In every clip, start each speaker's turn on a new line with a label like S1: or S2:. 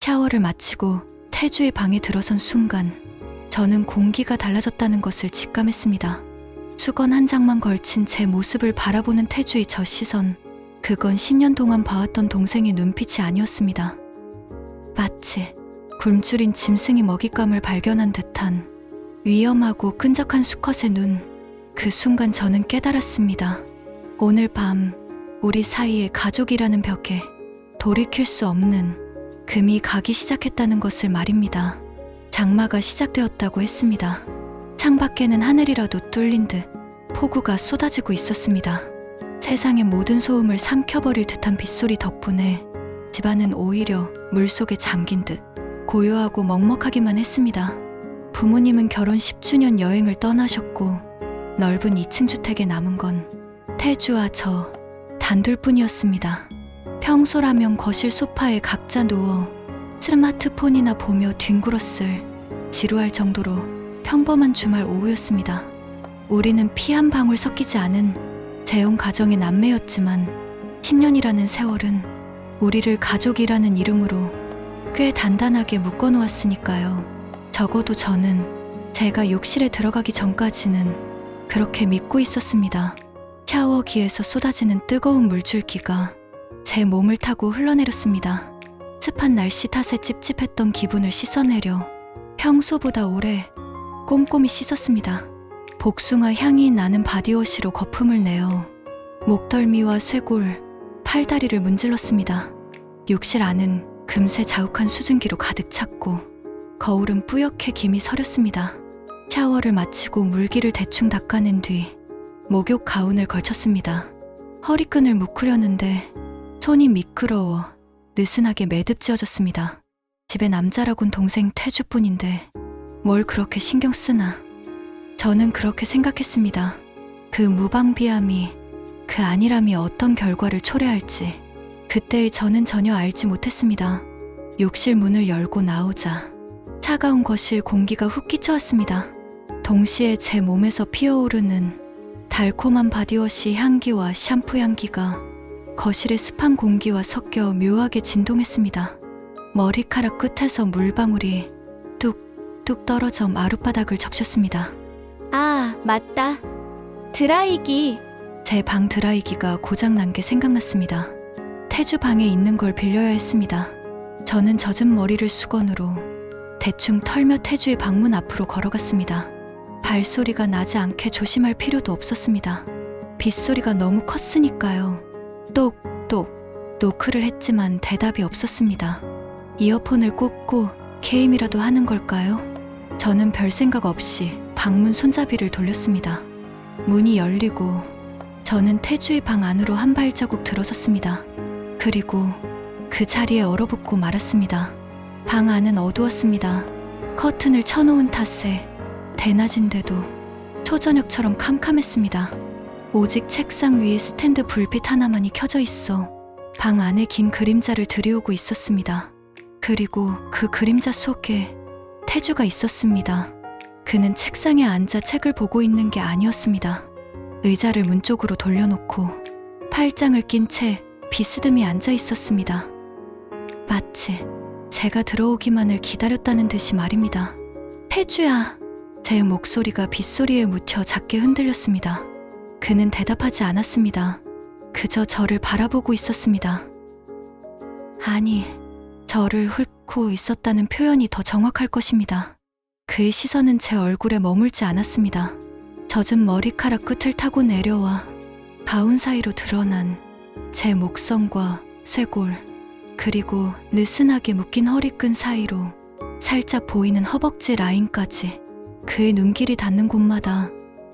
S1: 샤워를 마치고 태주의 방에 들어선 순간 저는 공기가 달라졌다는 것을 직감했습니다. 수건 한 장만 걸친 제 모습을 바라보는 태주의 저 시선, 그건 10년 동안 봐왔던 동생의 눈빛이 아니었습니다. 마치 굶주린 짐승이 먹잇감을 발견한 듯한 위험하고 끈적한 수컷의 눈. 그 순간 저는 깨달았습니다. 오늘 밤 우리 사이에 가족이라는 벽에 돌이킬 수 없는 금이 가기 시작했다는 것을 말입니다. 장마가 시작되었다고 했습니다. 창밖에는 하늘이라도 뚫린 듯 폭우가 쏟아지고 있었습니다. 세상의 모든 소음을 삼켜버릴 듯한 빗소리 덕분에 집안은 오히려 물속에 잠긴 듯 고요하고 먹먹하기만 했습니다. 부모님은 결혼 10주년 여행을 떠나셨고 넓은 2층 주택에 남은 건 태주와 저 단둘뿐이었습니다. 평소라면 거실 소파에 각자 누워 스마트폰이나 보며 뒹굴었을 지루할 정도로 평범한 주말 오후였습니다. 우리는 피 한 방울 섞이지 않은 재혼 가정의 남매였지만 10년이라는 세월은 우리를 가족이라는 이름으로 꽤 단단하게 묶어놓았으니까요. 적어도 저는 제가 욕실에 들어가기 전까지는 그렇게 믿고 있었습니다. 샤워기에서 쏟아지는 뜨거운 물줄기가 제 몸을 타고 흘러내렸습니다. 습한 날씨 탓에 찝찝했던 기분을 씻어내려 평소보다 오래 꼼꼼히 씻었습니다. 복숭아 향이 나는 바디워시로 거품을 내어 목덜미와 쇄골, 팔다리를 문질렀습니다. 욕실 안은 금세 자욱한 수증기로 가득 찼고 거울은 뿌옇게 김이 서렸습니다. 샤워를 마치고 물기를 대충 닦아낸 뒤 목욕 가운을 걸쳤습니다. 허리끈을 묶으려는데 손이 미끄러워 느슨하게 매듭지어졌습니다. 집에 남자라곤 동생 태주뿐인데 뭘 그렇게 신경 쓰나. 저는 그렇게 생각했습니다. 그 무방비함이, 그 안일함이 어떤 결과를 초래할지 그때의 저는 전혀 알지 못했습니다. 욕실 문을 열고 나오자 차가운 거실 공기가 훅 끼쳐왔습니다. 동시에 제 몸에서 피어오르는 달콤한 바디워시 향기와 샴푸 향기가 거실의 습한 공기와 섞여 묘하게 진동했습니다. 머리카락 끝에서 물방울이 뚝뚝 떨어져 마룻바닥을 적셨습니다.
S2: 아, 맞다. 드라이기.
S1: 제 방 드라이기가 고장난 게 생각났습니다. 태주 방에 있는 걸 빌려야 했습니다. 저는 젖은 머리를 수건으로 대충 털며 태주의 방문 앞으로 걸어갔습니다. 발소리가 나지 않게 조심할 필요도 없었습니다. 빗소리가 너무 컸으니까요. 똑똑 노크를 했지만 대답이 없었습니다. 이어폰을 꽂고 게임이라도 하는 걸까요? 저는 별 생각 없이 방문 손잡이를 돌렸습니다. 문이 열리고 저는 태주의 방 안으로 한 발자국 들어섰습니다. 그리고 그 자리에 얼어붙고 말았습니다. 방 안은 어두웠습니다. 커튼을 쳐놓은 탓에 대낮인데도 초저녁처럼 캄캄했습니다. 오직 책상 위에 스탠드 불빛 하나만이 켜져 있어 방 안에 긴 그림자를 들이오고 있었습니다. 그리고 그 그림자 속에 태주가 있었습니다. 그는 책상에 앉아 책을 보고 있는 게 아니었습니다. 의자를 문 쪽으로 돌려놓고 팔짱을 낀 채 비스듬히 앉아 있었습니다. 마치 제가 들어오기만을 기다렸다는 듯이 말입니다. 태주야. 제 목소리가 빗소리에 묻혀 작게 흔들렸습니다. 그는 대답하지 않았습니다. 그저 저를 바라보고 있었습니다. 아니, 저를 훑고 있었다는 표현이 더 정확할 것입니다. 그의 시선은 제 얼굴에 머물지 않았습니다. 젖은 머리카락 끝을 타고 내려와 가운 사이로 드러난 제 목선과 쇄골, 그리고 느슨하게 묶인 허리끈 사이로 살짝 보이는 허벅지 라인까지 그의 눈길이 닿는 곳마다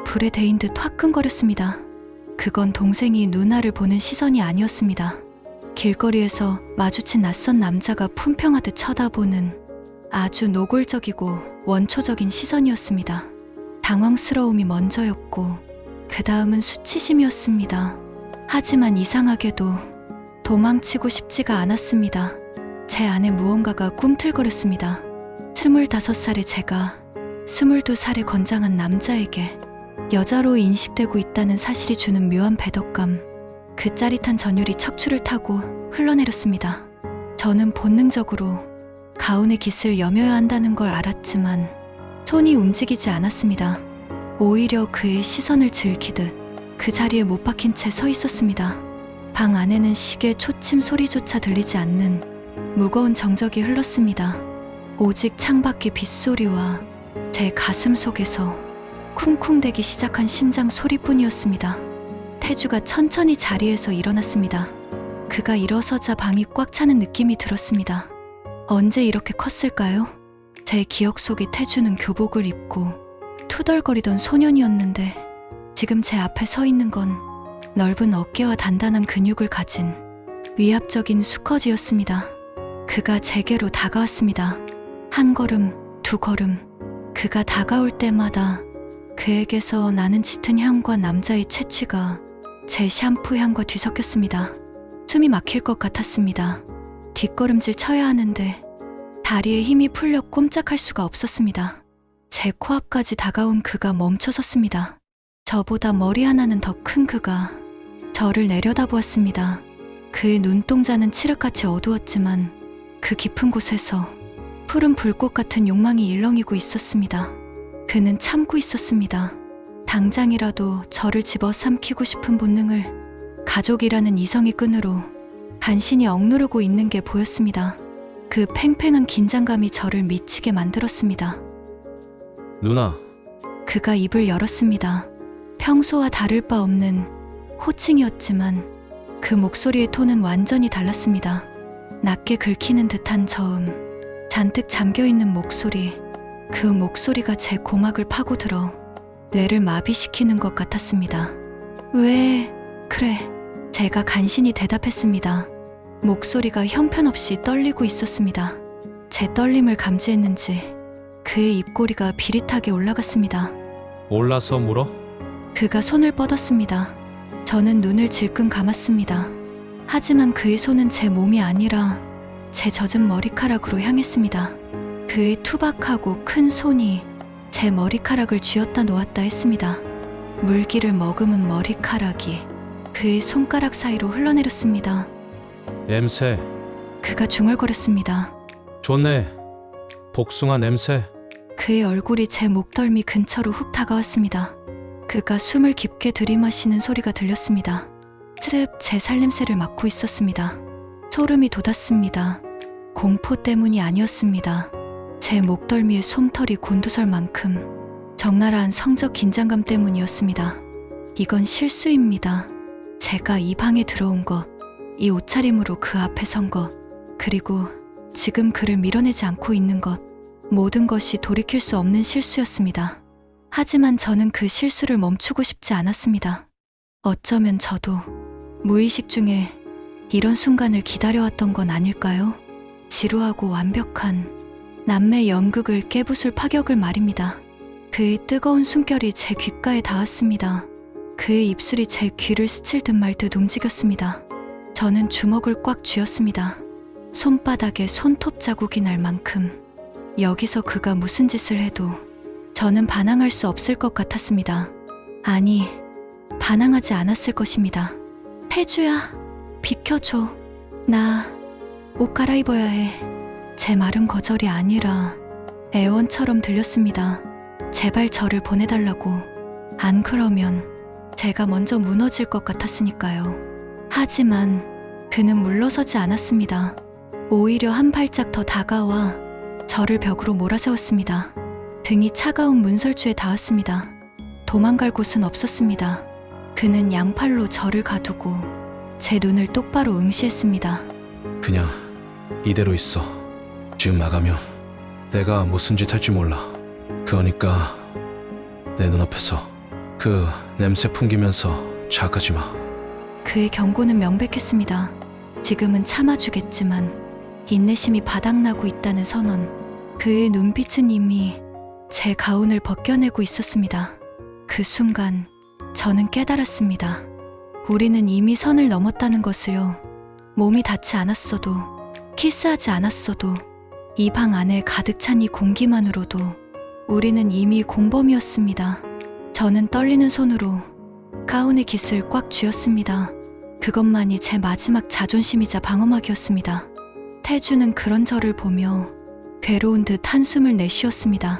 S1: 불에 데인 듯 화끈거렸습니다. 그건 동생이 누나를 보는 시선이 아니었습니다. 길거리에서 마주친 낯선 남자가 품평하듯 쳐다보는 아주 노골적이고 원초적인 시선이었습니다. 당황스러움이 먼저였고 그 다음은 수치심이었습니다. 하지만 이상하게도 도망치고 싶지가 않았습니다. 제 안에 무언가가 꿈틀거렸습니다. 25살의 제가 22살의 건장한 남자에게 여자로 인식되고 있다는 사실이 주는 묘한 배덕감, 그 짜릿한 전율이 척추를 타고 흘러내렸습니다. 저는 본능적으로 가운의 깃을 여며야 한다는 걸 알았지만 손이 움직이지 않았습니다. 오히려 그의 시선을 즐기듯 그 자리에 못 박힌 채 서 있었습니다. 방 안에는 시계 초침 소리조차 들리지 않는 무거운 정적이 흘렀습니다. 오직 창밖의 빗소리와 제 가슴 속에서 쿵쿵대기 시작한 심장 소리뿐이었습니다. 태주가 천천히 자리에서 일어났습니다. 그가 일어서자 방이 꽉 차는 느낌이 들었습니다. 언제 이렇게 컸을까요? 제 기억 속에 태주는 교복을 입고 투덜거리던 소년이었는데 지금 제 앞에 서 있는 건 넓은 어깨와 단단한 근육을 가진 위압적인 수컷이었습니다. 그가 제게로 다가왔습니다. 한 걸음, 두 걸음. 그가 다가올 때마다 그에게서 나는 짙은 향과 남자의 채취가 제 샴푸 향과 뒤섞였습니다. 숨이 막힐 것 같았습니다. 뒷걸음질 쳐야 하는데 다리에 힘이 풀려 꼼짝할 수가 없었습니다. 제 코앞까지 다가온 그가 멈춰섰습니다. 저보다 머리 하나는 더 큰 그가 저를 내려다보았습니다. 그의 눈동자는 칠흑같이 어두웠지만 그 깊은 곳에서 푸른 불꽃 같은 욕망이 일렁이고 있었습니다. 그는 참고 있었습니다. 당장이라도 저를 집어삼키고 싶은 본능을 가족이라는 이성의 끈으로 간신히 억누르고 있는 게 보였습니다. 그 팽팽한 긴장감이 저를 미치게 만들었습니다.
S3: 누나,
S1: 그가 입을 열었습니다. 평소와 다를 바 없는 호칭이었지만 그 목소리의 톤은 완전히 달랐습니다. 낮게 긁히는 듯한 저음, 잔뜩 잠겨있는 목소리, 그 목소리가 제 고막을 파고들어 뇌를 마비시키는 것 같았습니다. 왜 그래? 제가 간신히 대답했습니다. 목소리가 형편없이 떨리고 있었습니다. 제 떨림을 감지했는지 그의 입꼬리가 비릿하게 올라갔습니다.
S3: 올라서 물어?
S1: 그가 손을 뻗었습니다. 저는 눈을 질끈 감았습니다. 하지만 그의 손은 제 몸이 아니라 제 젖은 머리카락으로 향했습니다. 그의 투박하고 큰 손이 제 머리카락을 쥐었다 놓았다 했습니다. 물기를 머금은 머리카락이 그의 손가락 사이로 흘러내렸습니다.
S3: 냄새.
S1: 그가 중얼거렸습니다.
S3: 좋네. 복숭아 냄새.
S1: 그의 얼굴이 제 목덜미 근처로 훅 다가왔습니다. 그가 숨을 깊게 들이마시는 소리가 들렸습니다. 트랩 제 살냄새를 맡고 있었습니다. 소름이 돋았습니다. 공포 때문이 아니었습니다. 제 목덜미의 솜털이 곤두설 만큼 적나라한 성적 긴장감 때문이었습니다. 이건 실수입니다. 제가 이 방에 들어온 것, 이 옷차림으로 그 앞에 선 것, 그리고 지금 그를 밀어내지 않고 있는 것, 모든 것이 돌이킬 수 없는 실수였습니다. 하지만 저는 그 실수를 멈추고 싶지 않았습니다. 어쩌면 저도 무의식 중에 이런 순간을 기다려왔던 건 아닐까요? 지루하고 완벽한 남매 연극을 깨부술 파격을 말입니다. 그의 뜨거운 숨결이 제 귓가에 닿았습니다. 그의 입술이 제 귀를 스칠 듯 말 듯 움직였습니다. 저는 주먹을 꽉 쥐었습니다. 손바닥에 손톱 자국이 날 만큼 여기서 그가 무슨 짓을 해도 저는 반항할 수 없을 것 같았습니다. 아니, 반항하지 않았을 것입니다. 태주야, 비켜줘. 나 옷 갈아입어야 해. 제 말은 거절이 아니라 애원처럼 들렸습니다. 제발 저를 보내달라고. 안 그러면 제가 먼저 무너질 것 같았으니까요. 하지만 그는 물러서지 않았습니다. 오히려 한 발짝 더 다가와 저를 벽으로 몰아세웠습니다. 등이 차가운 문설주에 닿았습니다. 도망갈 곳은 없었습니다. 그는 양팔로 저를 가두고 제 눈을 똑바로 응시했습니다.
S3: 그냥 이대로 있어. 지금 나가면 내가 무슨 짓 할지 몰라. 그러니까 내 눈앞에서 그 냄새 풍기면서 자가지 마.
S1: 그의 경고는 명백했습니다. 지금은 참아주겠지만 인내심이 바닥나고 있다는 선언. 그의 눈빛은 이미 제 가운을 벗겨내고 있었습니다. 그 순간 저는 깨달았습니다. 우리는 이미 선을 넘었다는 것을요. 몸이 닿지 않았어도, 키스하지 않았어도, 이 방 안에 가득 찬 이 공기만으로도 우리는 이미 공범이었습니다. 저는 떨리는 손으로 가운의 깃을 꽉 쥐었습니다. 그것만이 제 마지막 자존심이자 방어막이었습니다. 태주는 그런 저를 보며 괴로운 듯 한숨을 내쉬었습니다.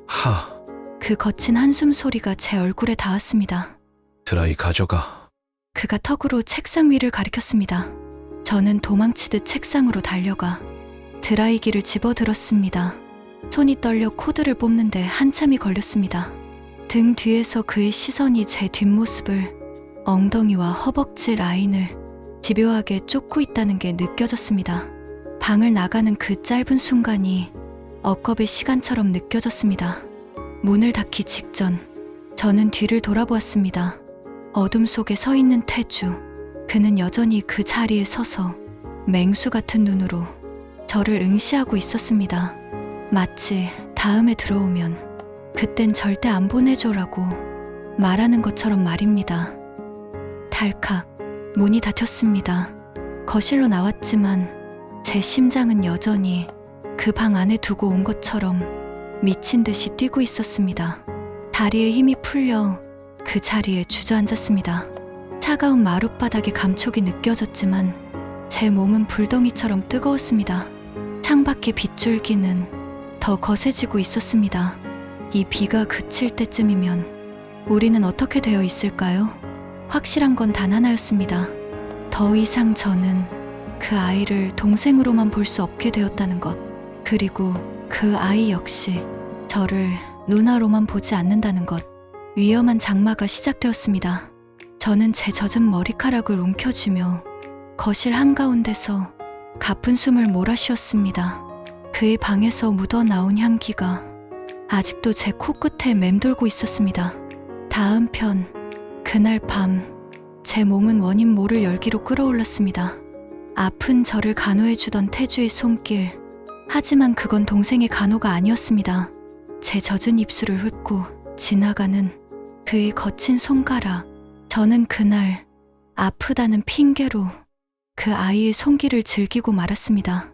S3: 하,
S1: 그 거친 한숨 소리가 제 얼굴에 닿았습니다.
S3: 드라이 가져가.
S1: 그가 턱으로 책상 위를 가리켰습니다. 저는 도망치듯 책상으로 달려가 드라이기를 집어들었습니다. 손이 떨려 코드를 뽑는데 한참이 걸렸습니다. 등 뒤에서 그의 시선이 제 뒷모습을, 엉덩이와 허벅지 라인을 집요하게 쫓고 있다는 게 느껴졌습니다. 방을 나가는 그 짧은 순간이 억겁의 시간처럼 느껴졌습니다. 문을 닫기 직전 저는 뒤를 돌아보았습니다. 어둠 속에 서 있는 태주. 그는 여전히 그 자리에 서서 맹수 같은 눈으로 저를 응시하고 있었습니다. 마치 다음에 들어오면 그땐 절대 안 보내줘라고 말하는 것처럼 말입니다. 달칵 문이 닫혔습니다. 거실로 나왔지만 제 심장은 여전히 그 방 안에 두고 온 것처럼 미친 듯이 뛰고 있었습니다. 다리에 힘이 풀려 그 자리에 주저앉았습니다. 차가운 마룻바닥의 감촉이 느껴졌지만 제 몸은 불덩이처럼 뜨거웠습니다. 창밖의 빗줄기는 더 거세지고 있었습니다. 이 비가 그칠 때쯤이면 우리는 어떻게 되어 있을까요? 확실한 건 단 하나였습니다. 더 이상 저는 그 아이를 동생으로만 볼 수 없게 되었다는 것. 그리고 그 아이 역시 저를 누나로만 보지 않는다는 것. 위험한 장마가 시작되었습니다. 저는 제 젖은 머리카락을 움켜쥐며 거실 한가운데서 가쁜 숨을 몰아쉬었습니다. 그의 방에서 묻어나온 향기가 아직도 제 코끝에 맴돌고 있었습니다. 다음 편, 그날 밤, 제 몸은 원인 모를 열기로 끓어올랐습니다. 아픈 저를 간호해주던 태주의 손길. 하지만 그건 동생의 간호가 아니었습니다. 제 젖은 입술을 훑고 지나가는 그의 거친 손가락. 저는 그날 아프다는 핑계로 그 아이의 손길을 즐기고 말았습니다.